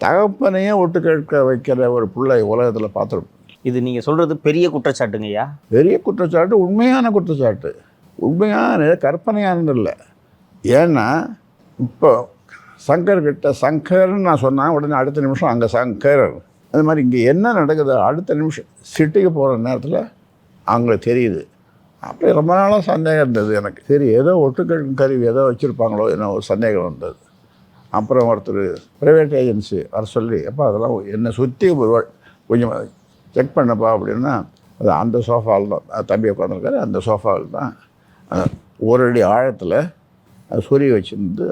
தகப்பனையே ஒட்டு கேட்க வைக்கிற ஒரு பிள்ளை உலகத்தில் பார்த்துருப்போம். இது நீங்கள் சொல்கிறது பெரிய குற்றச்சாட்டுங்கய்யா. பெரிய குற்றச்சாட்டு, உண்மையான குற்றச்சாட்டு, உண்மையான கற்பனையானது இல்லை. ஏன்னா இப்போ சங்கர்கிட்ட சங்கர்ன்னு நான் சொன்னேன், உடனே அடுத்த நிமிஷம் அங்கே சங்கர். அது மாதிரி இங்கே என்ன நடக்குது, அடுத்த நிமிஷம் சிட்டிக்கு போகிற நேரத்தில் அவங்களுக்கு தெரியுது. அப்படி ரொம்ப நாளாக சந்தேகம் இருந்தது எனக்கு. சரி, ஏதோ ஒட்டுக்கேட்கும் கருவி ஏதோ வச்சுருப்பாங்களோ என்ன ஒரு சந்தேகம் வந்தது. அப்புறம் ஒருத்தர் ப்ரைவேட் ஏஜென்சி வர சொல்லி, அப்போ அதெல்லாம் என்னை சுற்றி கொஞ்சம் செக் பண்ணப்பா அப்படின்னா, அது அந்த சோஃபாவில் தான் தம்பி உட்காந்துருக்காரு. அந்த சோஃபாவில் தான் ஒரு அடி ஆழத்தில் அது சொருகி வச்சுருந்து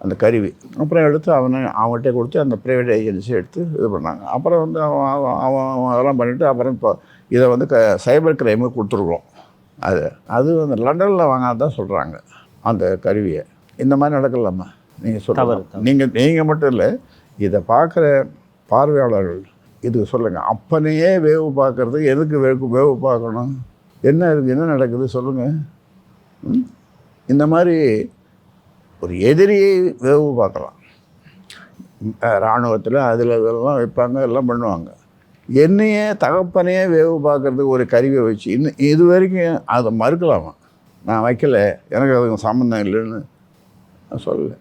அந்த கருவி. அப்புறம் எடுத்து அவன்கிட்ட கொடுத்து அந்த ப்ரைவேட் ஏஜென்சி எடுத்து இது பண்ணாங்க. அப்புறம் வந்து அவன் அதெல்லாம் பண்ணிவிட்டு அப்புறம் இப்போ இதை வந்து சைபர் கிரைமுக்கு கொடுத்துருக்குறோம். அது வந்து லண்டனில் வாங்காதான் சொல்கிறாங்க அந்த கருவியை. இந்த மாதிரி நடக்கலாமா? நீங்கள் சொல்லுங்கள். நீங்கள் மட்டும் இல்லை, இதை பார்க்குற பார்வையாளர்கள் இதுக்கு சொல்லுங்கள். அப்பனையே வேவு பார்க்குறது எதுக்கு வேவு பார்க்கணும்? என்ன இருக்குது, என்ன நடக்குது சொல்லுங்கள். இந்த மாதிரி ஒரு எதிரியை வேவு பார்க்கலாம். இராணுவத்தில் அதில் இதெல்லாம் வைப்பாங்க, எல்லாம் பண்ணுவாங்க. என்னையே தகப்பனையே வேவு பார்க்குறதுக்கு ஒரு கருவியை வச்சு இது வரைக்கும் அதை மறுக்கலாமா? நான் வைக்கலை, எனக்கு அதுக்கு சம்மந்தம் இல்லைன்னு நான் சொல்லலை.